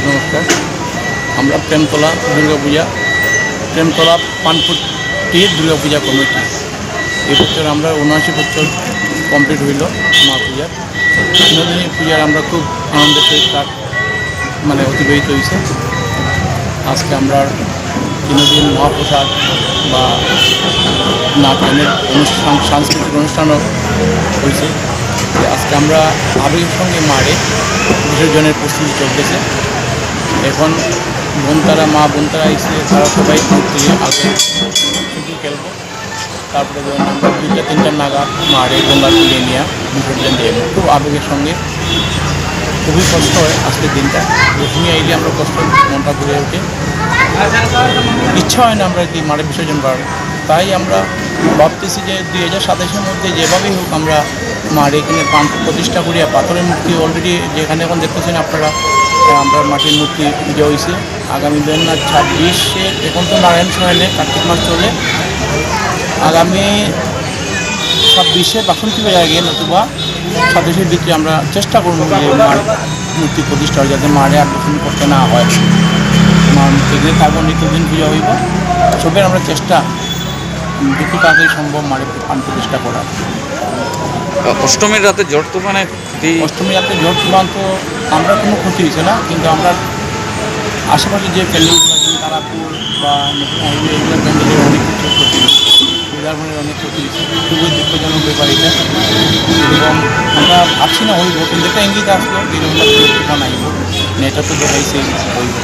নমস্কার, আমরা প্রেমতলা দুর্গাপূজা, প্রেমতলা পানপুটি দুর্গাপূজা কমিটি। এবছর আমরা ৭৯ বছর কমপ্লিট হইল মা পূজার। বিনোদিনী পূজার আমরা খুব আনন্দের সহিত তার অতিবাহিত হয়েছে। আজকে আমরা বিনোদিন মহাপ্রসাদ বা নাটকের অনুষ্ঠান, সাংস্কৃতিক অনুষ্ঠানও হয়েছে। আজকে আমরা আবেগের সঙ্গে মারে বিসর্জনের প্রস্তুতি চলতেছে। এখন মা বোনতারা এসে তারা সবাই মূর্তি আগে শুধু খেলব, তারপরে যখন আমরা ২টা-৩টা নাগাদ মারে গঙ্গা তুলে নিয়ে বিসর্জন দিয়ে খুব আবেগের সঙ্গে। খুবই কষ্ট হয় আজকের দিনটা। প্রথমে আইলে আমরা কষ্ট মনটা ঘুরে ওঠে, ইচ্ছা হয় না আমরা কি মারে বিসর্জন করার। তাই আমরা ভাবতেছি যে ২০২৭-এর মধ্যে যেভাবেই হোক আমরা মার এখানে প্রাণ প্রতিষ্ঠা করিয়া পাথরের মূর্তি অলরেডি যেখানে এখন দেখতেছেন আপনারা, আমরা মাটির মূর্তি পুজো হয়েছে। আগামী ২০২৬-এ এখন তো নারায়ণ সয়নে কার্তিক মাস চলে, আগামী ২৬-এ বাসন্তী পূজা গিয়ে নতুবা ২৭-এর ভিতরে আমরা চেষ্টা করবো যে মার মূর্তি প্রতিষ্ঠা যাতে মারে আর দর্শন করতে না হয়। মার এখানে থাকবো, নিত্যদিন পূজা হইব। সবের আমরা চেষ্টা যত তাড়াতাড়ি সম্ভব মারে প্রাণ প্রতিষ্ঠা করার। অষ্টমীর রাতে ঝড় তুফানে অষ্টমীর রাতে ঝড় তুফান তো আমরা কোনো ক্ষতি হয়েছে না, কিন্তু আমরা আশেপাশে যে প্যান্ডেলগুলো আছে তারাপুর বা হাইওয়ে এগুলো প্যান্ডেলের অনেক কিছু ক্ষতি হয়েছে, উদাহরণের অনেক ক্ষতি হয়েছে। খুবই দুঃখজনক ব্যাপার এটা। এবং আমরা ভাবছি না হইব, কিন্তু একটা ইঙ্গিত আসলো এরকম ঝড় তুফান আইব, এটা তো দেখাইছে হইব।